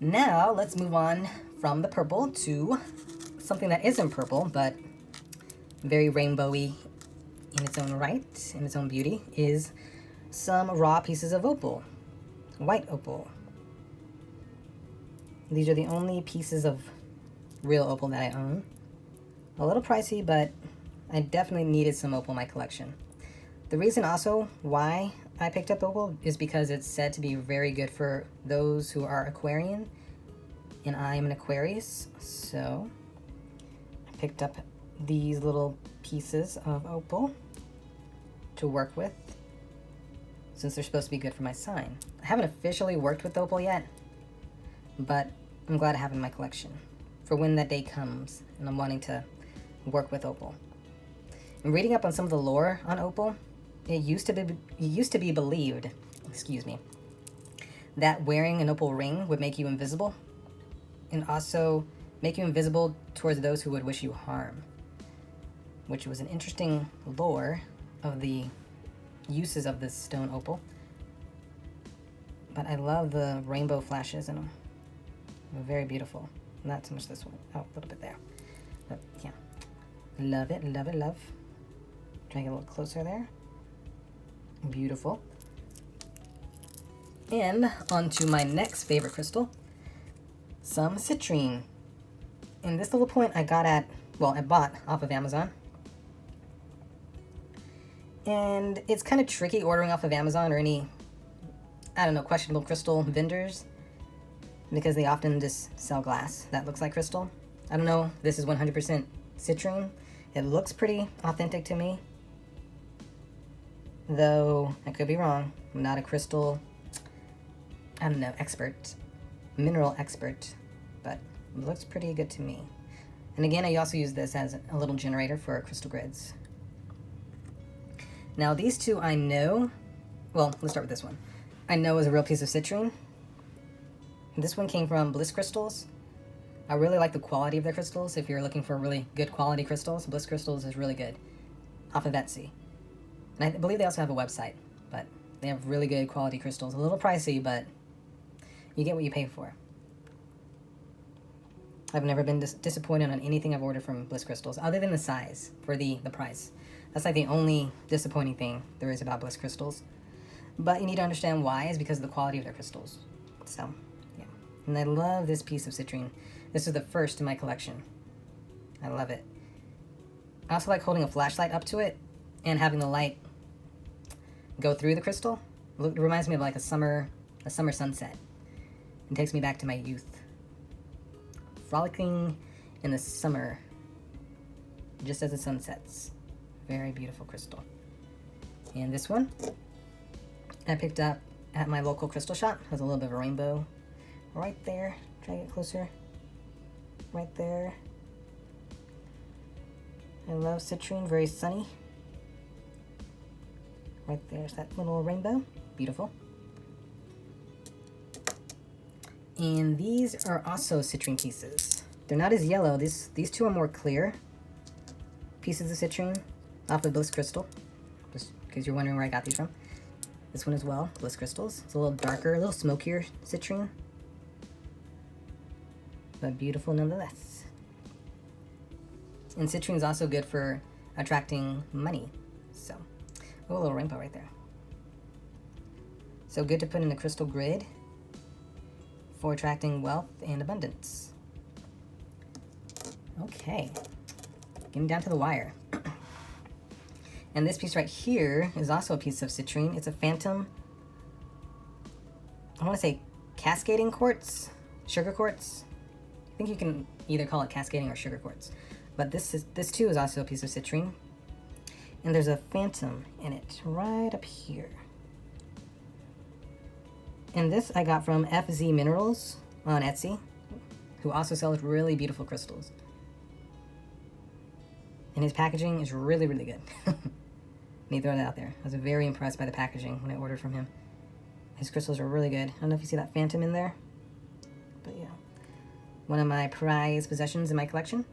Now let's move on from the purple to something that isn't purple, but very rainbowy in its own right, in its own beauty, is some raw pieces of opal, white opal. These are the only pieces of real opal that I own. A little pricey, but I definitely needed some opal in my collection. The reason also why I picked up opal is because it's said to be very good for those who are Aquarian, and I am an Aquarius, so I picked up these little pieces of opal to work with, since they're supposed to be good for my sign. I haven't officially worked with opal yet, but I'm glad I have it in my collection for when that day comes and I'm wanting to work with opal. And reading up on some of the lore on opal, it used to be believed, that wearing an opal ring would make you invisible, and also make you invisible towards those who would wish you harm, which was an interesting lore of the uses of this stone opal. But I love the rainbow flashes in them. They're very beautiful. Not so much this one. Oh, a little bit there. But yeah. Love it, love it, love. Try to get a little closer there. Beautiful. And on to my next favorite crystal, some citrine. And this little point I bought off of Amazon. And it's kind of tricky ordering off of Amazon or any, questionable crystal vendors, because they often just sell glass that looks like crystal. I don't know, this is 100% citrine. It looks pretty authentic to me, though I could be wrong. I'm not a crystal, mineral expert, but it looks pretty good to me. And again, I also use this as a little generator for crystal grids. Now these two I know, well, let's start with this one. I know is a real piece of citrine. This one came from Bliss Crystals. I really like the quality of their crystals. If you're looking for really good quality crystals, Bliss Crystals is really good, off of Etsy. And I believe they also have a website, but they have really good quality crystals. A little pricey, but you get what you pay for. I've never been disappointed on anything I've ordered from Bliss Crystals, other than the size, for the price. That's like the only disappointing thing there is about Bliss Crystals. But you need to understand why, is because of the quality of their crystals. So, yeah. And I love this piece of citrine. This is the first in my collection. I love it. I also like holding a flashlight up to it and having the light go through the crystal. It reminds me of like a summer sunset. It takes me back to my youth. Frolicking in the summer, just as the sun sets. Very beautiful crystal. And this one I picked up at my local crystal shop. Has a little bit of a rainbow right there. Try to get closer. Right there. I love citrine, very sunny. Right there's that little rainbow. Beautiful. And these are also citrine pieces. They're not as yellow. These two are more clear pieces of citrine off of Bliss Crystal, just because you're wondering where I got these from. This one as well, Bliss Crystals. It's a little darker, a little smokier citrine, but beautiful nonetheless. And citrine is also good for attracting money. So, oh, a little rainbow right there. So good to put in the crystal grid for attracting wealth and abundance. Okay, getting down to the wire. And this piece right here is also a piece of citrine. It's a phantom, I want to say cascading quartz, sugar quartz. I think you can either call it cascading or sugar quartz. But this too is also a piece of citrine. And there's a phantom in it right up here. And this I got from FZ Minerals on Etsy, who also sells really beautiful crystals. And his packaging is really, really good. Need to throw that out there. I was very impressed by the packaging when I ordered from him. His crystals are really good. I don't know if you see that phantom in there, but yeah. One of my prized possessions in my collection.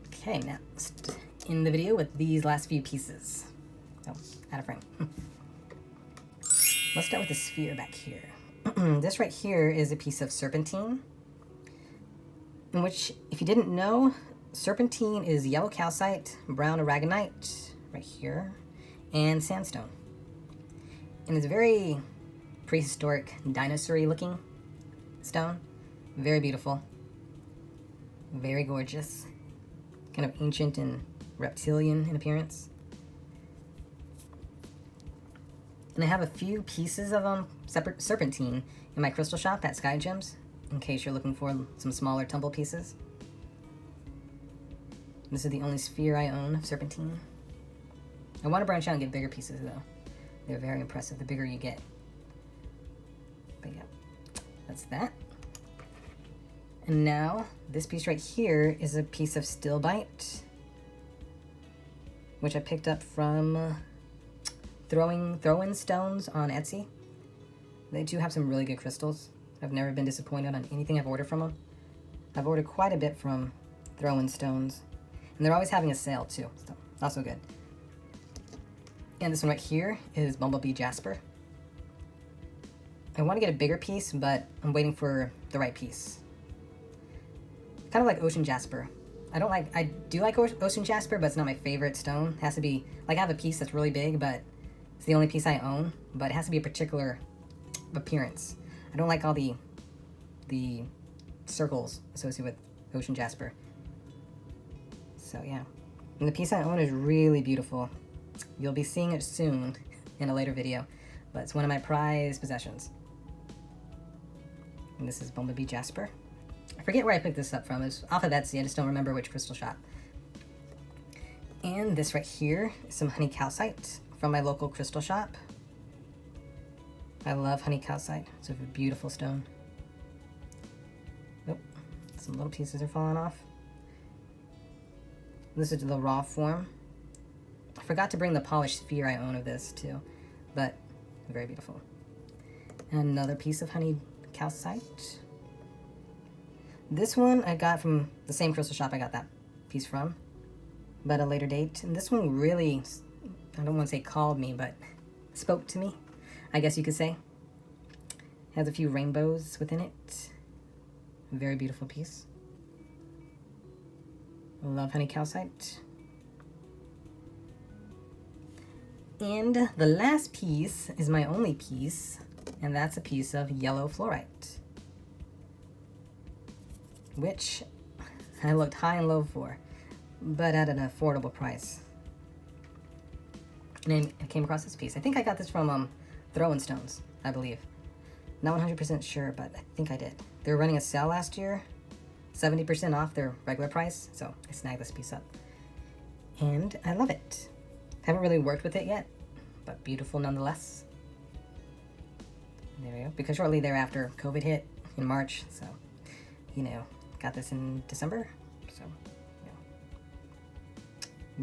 Okay, now let's end the video with these last few pieces. Oh, out of frame. Let's start with the sphere back here. This right here is a piece of serpentine, in which, if you didn't know, serpentine is yellow calcite, brown aragonite, right here, and sandstone. And it's a very prehistoric, dinosaur-y looking stone. Very beautiful. Very gorgeous. Kind of ancient and reptilian in appearance. And I have a few pieces of serpentine in my crystal shop at SkyyGems, in case you're looking for some smaller tumble pieces. This is the only sphere I own of serpentine. I want to branch out and get bigger pieces though. They're very impressive the bigger you get. But yeah, that's that. And now, this piece right here is a piece of stilbite, which I picked up from throw-in stones on Etsy. They do have some really good crystals. I've never been disappointed on anything I've ordered from them. I've ordered quite a bit from throw-in stones, and they're always having a sale too, so also good. And this one right here is Bumblebee Jasper. I want to get a bigger piece, but I'm waiting for the right piece. Kind of like Ocean Jasper. I do like Ocean Jasper, but it's not my favorite stone. It has to be, like, I have a piece that's really big, but it's the only piece I own, but it has to be a particular appearance. I don't like all the circles associated with Ocean Jasper. So yeah. And the piece I own is really beautiful. You'll be seeing it soon in a later video, but it's one of my prized possessions. And this is Bumblebee Jasper. I forget where I picked this up from. It's off of Etsy. I just don't remember which crystal shop. And this right here is some honey calcite from my local crystal shop. I love honey calcite. It's a beautiful stone. Nope. Some little pieces are falling off. This is the raw form. I forgot to bring the polished sphere I own of this too, but very beautiful. And another piece of honey calcite. This one I got from the same crystal shop I got that piece from, but a later date. And this one really, I don't want to say called me, but spoke to me, I guess you could say. Has a few rainbows within it. Very beautiful piece. I love honey calcite. And the last piece is my only piece, and that's a piece of yellow fluorite, which I looked high and low for, but at an affordable price. And then I came across this piece. I think I got this from Throw-in Stones, I believe. Not 100% sure, but I think I did. They were running a sale last year, 70% off their regular price, so I snagged this piece up. And I love it. Haven't really worked with it yet, but beautiful nonetheless. There we go. Because shortly thereafter, COVID hit in March, so, you know, got this in December, so, yeah.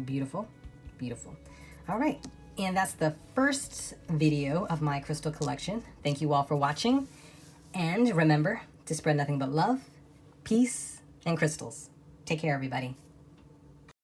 Beautiful, beautiful. All right, and that's the first video of my crystal collection. Thank you all for watching, and remember to spread nothing but love, peace, and crystals. Take care, everybody.